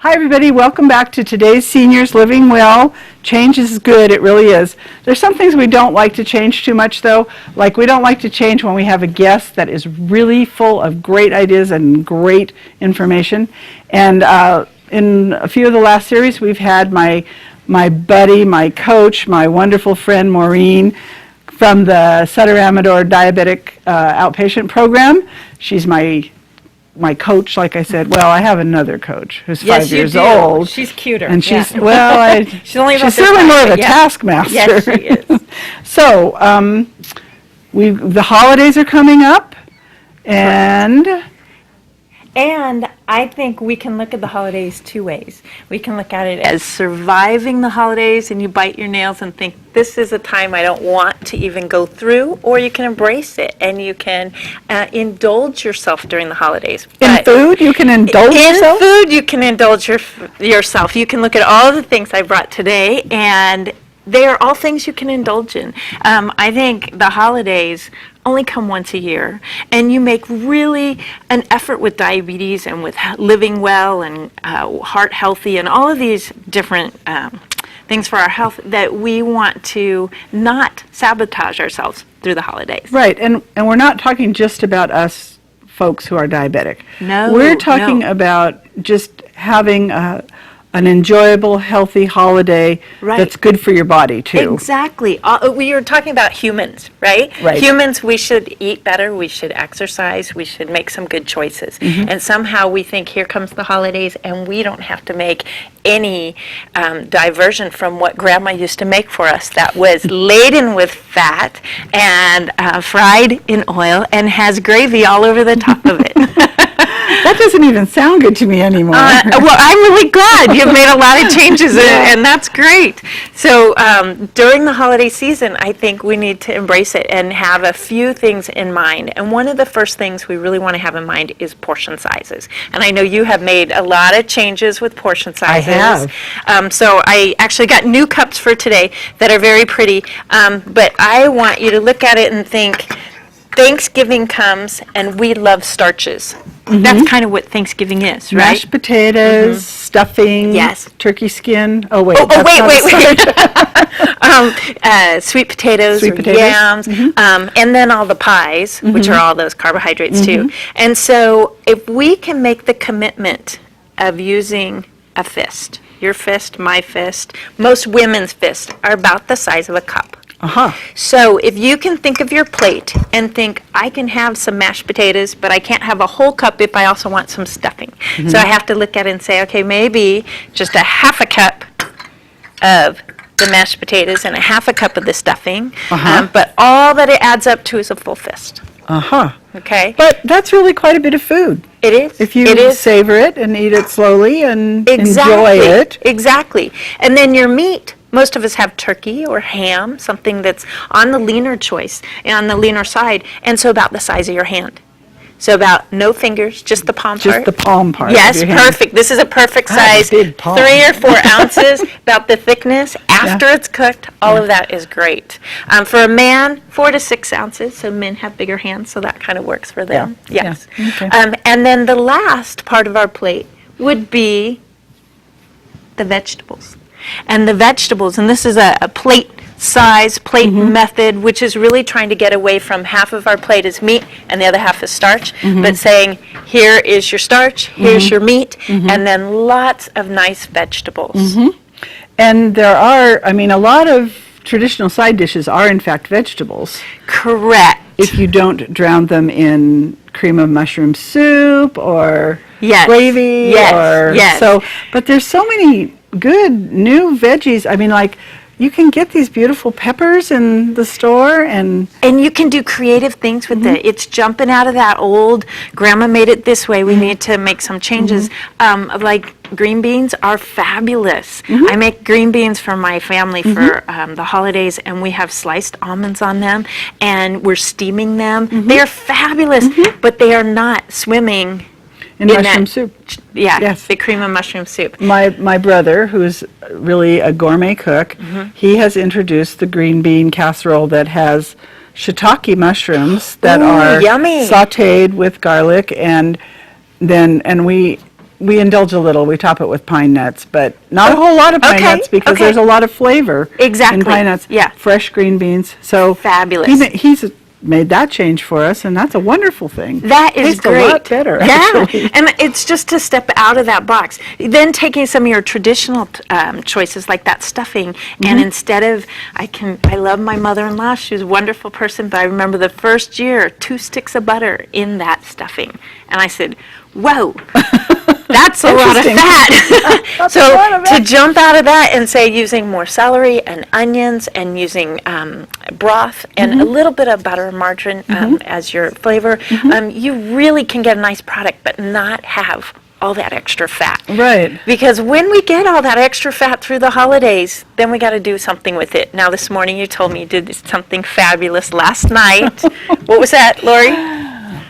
Hi everybody, welcome back to today's Seniors Living Well. Change is good, it really is. There's some things we don't like to change too much though, like we don't like to change when we have a guest that is really full of great ideas and great information. And in a few of the last series we've had my buddy, my coach, my wonderful friend Maureen from the Sutter Amador Diabetic Outpatient Program. She's my coach, like I said. Well, I have another coach who's 5 years old. She's cuter. And she's, yeah. well, she's only about she's certainly more of a taskmaster. Yes, she is. So, the holidays are coming up, and I think we can look at the holidays two ways. We can look at it as surviving the holidays, and you bite your nails and think, this is a time I don't want to even go through, or you can embrace it, and you can indulge yourself during the holidays. In food, you can indulge yourself? In food, you can indulge yourself. You can look at all the things I brought today, and they are all things you can indulge in. I think the holidays only come once a year, and you make really an effort with diabetes and with living well and heart healthy and all of these different things for our health that we want to not sabotage ourselves through the holidays. Right, and we're not talking just about us folks who are diabetic. No, we're talking about just having an enjoyable, healthy holiday that's good for your body, too. Exactly. We are talking about humans, right? Right. Humans, we should eat better, we should exercise, we should make some good choices. Mm-hmm. And somehow we think, here comes the holidays, and we don't have to make any diversion from what Grandma used to make for us that was laden with fat and fried in oil and has gravy all over the top of it. That doesn't even sound good to me anymore. Well, I'm really glad you've made a lot of changes, and that's great. So during the holiday season, I think we need to embrace it and have a few things in mind. And one of the first things we really want to have in mind is portion sizes. And I know you have made a lot of changes with portion sizes. I have. So I actually got new cups for today that are very pretty. But I want you to look at it and think, Thanksgiving comes, and we love starches. Mm-hmm. That's kind of what Thanksgiving is, right? Mashed potatoes, stuffing, yes, turkey skin. Oh, wait. Wait. Sweet potatoes, yams, and then all the pies, which are all those carbohydrates, too. And so if we can make the commitment of using a fist, your fist, my fist, most women's fists are about the size of a cup. So if you can think of your plate and think, I can have some mashed potatoes, but I can't have a whole cup if I also want some stuffing. So I have to look at it and say, okay, maybe just a half a cup of the mashed potatoes and a half a cup of the stuffing, but all that it adds up to is a full fist. Okay? But that's really quite a bit of food. It is. If you savor it and eat it slowly and enjoy it. Exactly. And then your meat, most of us have turkey or ham, something that's on the leaner choice, on the leaner side, and so about the size of your hand. So about no fingers, just the palm part. Just the palm part. Yes, perfect. This is a perfect size. 3 or 4 ounces, about the thickness. After it's cooked, all of that is great. For a man, 4 to 6 ounces. So men have bigger hands, so that kind of works for them. Yes. Yeah. Okay. And then the last part of our plate would be the vegetables. And the vegetables, and this is a plate method, which is really trying to get away from half of our plate is meat and the other half is starch, but saying, here is your starch, here's your meat, and then lots of nice vegetables. And there are, a lot of traditional side dishes are in fact vegetables. Correct. If you don't drown them in cream of mushroom soup or gravy. But there's so many good new veggies. You can get these beautiful peppers in the store, and you can do creative things with it. It's jumping out of that old, Grandma made it this way, we need to make some changes. Like green beans are fabulous. I make green beans for my family for the holidays, and we have sliced almonds on them, and we're steaming them. They're fabulous, but they are not swimming in mushroom soup. The cream of mushroom soup. My brother, who's really a gourmet cook, he has introduced the green bean casserole that has shiitake mushrooms that are yummy. sautéed with garlic, and we we indulge a little. We top it with pine nuts, but not a whole lot of pine nuts because there's a lot of flavor Exactly. in pine nuts. Yeah. Fresh green beans. So Fabulous. He's made that change for us, and that's a wonderful thing. That is Tastes great. a lot better, Yeah, actually. and it's just to step out of that box. Then taking some of your traditional choices like that stuffing, and instead of, I love my mother-in-law. She was a wonderful person, but I remember the first year, 2 sticks of butter in that stuffing, and I said, "Whoa." That's a lot of fat. So to jump out of that and say using more celery and onions and using broth and a little bit of butter and margarine as your flavor, you really can get a nice product but not have all that extra fat. Right. Because when we get all that extra fat through the holidays, then we got to do something with it. Now this morning you told me you did something fabulous last night. What was that, Laurie?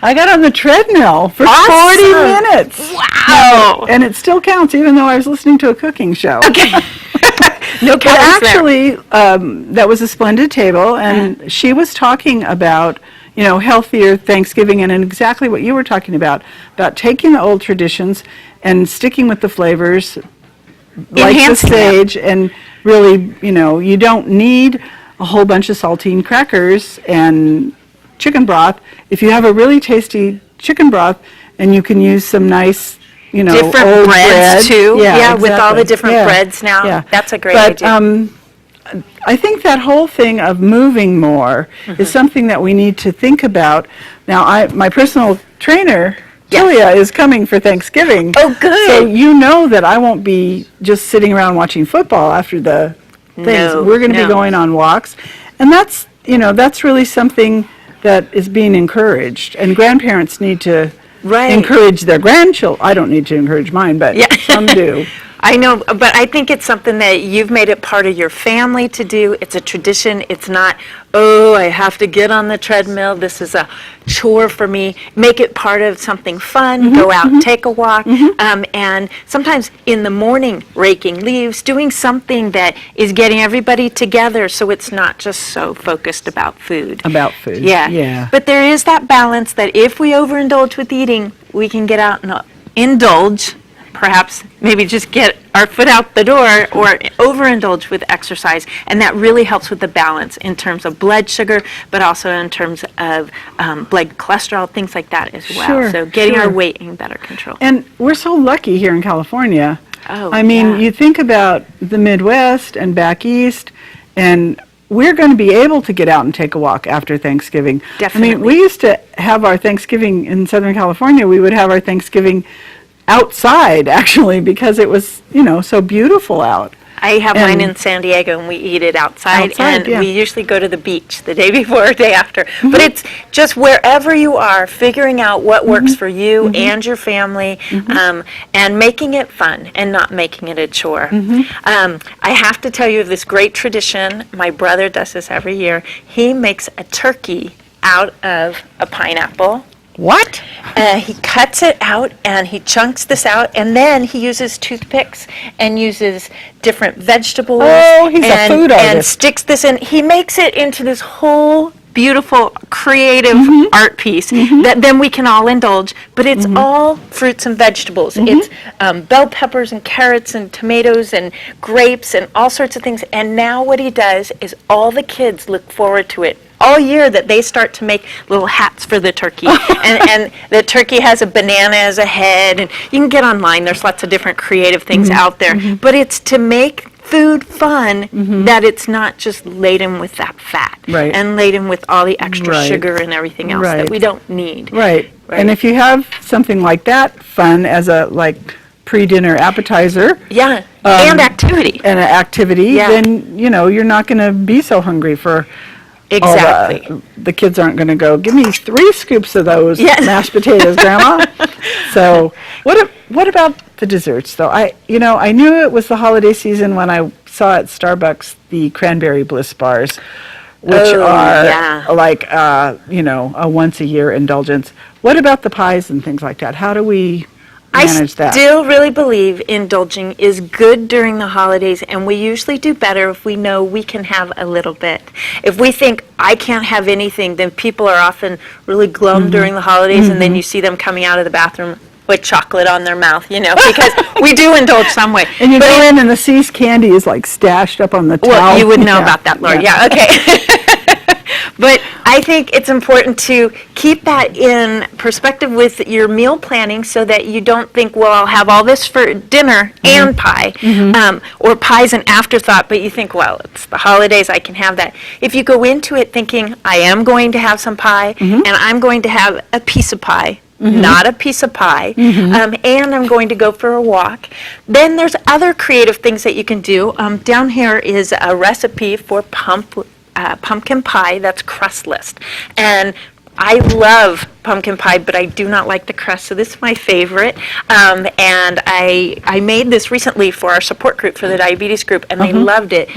I got on the treadmill for 40 Awesome. minutes. Wow. And it still counts, even though I was listening to a cooking show. Okay. No But calories there. actually, that was a splendid table, and she was talking about, healthier Thanksgiving and exactly what you were talking about taking the old traditions and sticking with the flavors, like the Enhancing them. sage, and really, you don't need a whole bunch of saltine crackers and chicken broth. If you have a really tasty chicken broth, and you can use some nice, Different old breads bread. too. Yeah, with all the exactly. different Yeah. breads now. Yeah. That's a great But, idea. I think that whole thing of moving more is something that we need to think about. Now, my personal trainer, Julia, is coming for Thanksgiving. Oh, good. So you know that I won't be just sitting around watching football after the things. No, We're going to no. be going on walks. And that's really something that is being encouraged. And grandparents need to Right. encourage their grandchildren. I don't need to encourage mine, but Yeah. some do. I know, but I think it's something that you've made it part of your family to do. It's a tradition. It's not, oh, I have to get on the treadmill. This is a chore for me. Make it part of something fun. Go out, take a walk. And sometimes in the morning, raking leaves, doing something that is getting everybody together so it's not just so focused about food. About food. Yeah. Yeah. But there is that balance that if we overindulge with eating, we can get out and indulge, perhaps maybe just get our foot out the door, or overindulge with exercise. And that really helps with the balance in terms of blood sugar, but also in terms of blood cholesterol, things like that as well. Sure, So getting our sure. weight in better control. And we're so lucky here in California. Oh, I mean, yeah. you think about the Midwest and back east, and we're going to be able to get out and take a walk after Thanksgiving. I Definitely. mean, we used to have our Thanksgiving in Southern California. We would have our Thanksgiving outside, actually, because it was, so beautiful out. I have mine And- in San Diego, and we eat it outside, and yeah. we usually go to the beach the day before or day after. But it's just wherever you are, figuring out what works for you and your family, and making it fun and not making it a chore. I have to tell you of this great tradition. My brother does this every year. He makes a turkey out of a pineapple. What? He cuts it out and he chunks this out, and then he uses toothpicks and uses different vegetables. Oh, he's a food and artist. sticks this in. He makes it into this whole beautiful, creative art piece that then we can all indulge. But it's all fruits and vegetables. It's bell peppers and carrots and tomatoes and grapes and all sorts of things. And now what he does is all the kids look forward to it all year, that they start to make little hats for the turkey. and the turkey has a banana as a head. And you can get online. There's lots of different creative things out there. But it's to make food fun, that it's not just laden with that fat. Right. And laden with all the extra Right. sugar and everything else Right. that we don't need. Right. Right. And if you have something like that fun as a, pre-dinner appetizer Yeah. And activity. and an activity, Yeah. then, you're not going to be so hungry for Exactly. the kids aren't going to go, give me 3 scoops of those Yes. mashed potatoes, Grandma. So what about the desserts, though? I knew it was the holiday season when I saw at Starbucks the cranberry bliss bars, which Oh, are yeah. like, a once-a-year indulgence. What about the pies and things like that? How do we manage I that? still really believe indulging is good during the holidays, and we usually do better if we know we can have a little bit. If we think, I can't have anything, then people are often really glum during the holidays, and then you see them coming out of the bathroom with chocolate on their mouth, because we do indulge some way. And you But go in and the C's candy is like stashed up on the towel. well, you would know Yeah. about that, Laurie. Yeah, okay. But I think it's important to keep that in perspective with your meal planning so that you don't think, well, I'll have all this for dinner and pie, or pie's an afterthought, but you think, well, it's the holidays, I can have that. If you go into it thinking, I am going to have some pie, and I'm going to have a piece of pie, not a piece of pie, and I'm going to go for a walk. Then there's other creative things that you can do. Down here is a recipe for pumpkin pie that's crustless. And I love pumpkin pie, but I do not like the crust, so this is my favorite. And I made this recently for our support group, for the diabetes group, and they loved it.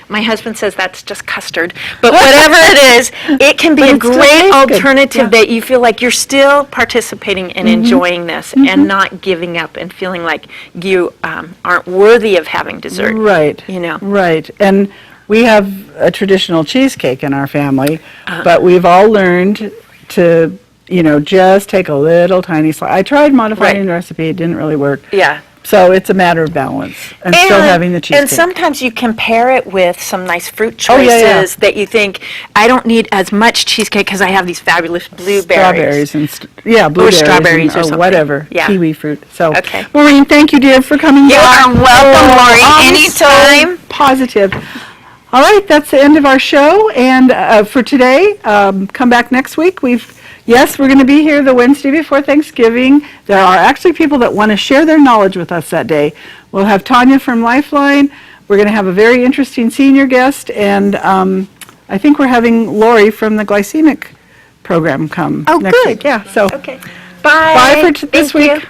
My husband says that's just custard, but whatever it is, it can be a it still great tastes good. alternative that you feel like you're still participating and enjoying this and not giving up and feeling like you aren't worthy of having dessert. Right. Right. And we have a traditional cheesecake in our family, but we've all learned to, just take a little tiny slice. I tried modifying the recipe. It didn't really work. Yeah. So it's a matter of balance and still having the cheesecake. And sometimes you compare it with some nice fruit choices that you think, I don't need as much cheesecake because I have these fabulous blueberries. Strawberries and blueberries strawberries or or something. whatever, kiwi fruit. So, Okay. Maureen, thank you, dear, for coming You back. are welcome, Laurie. I'm Anytime. so positive. All right, that's the end of our show. And for today, come back next week. We're going to be here the Wednesday before Thanksgiving. There are actually people that want to share their knowledge with us that day. We'll have Tanya from Lifeline. We're going to have a very interesting senior guest. And I think we're having Laurie from the glycemic program come next week. Yeah, so Okay. Bye. bye for this Thank you. week.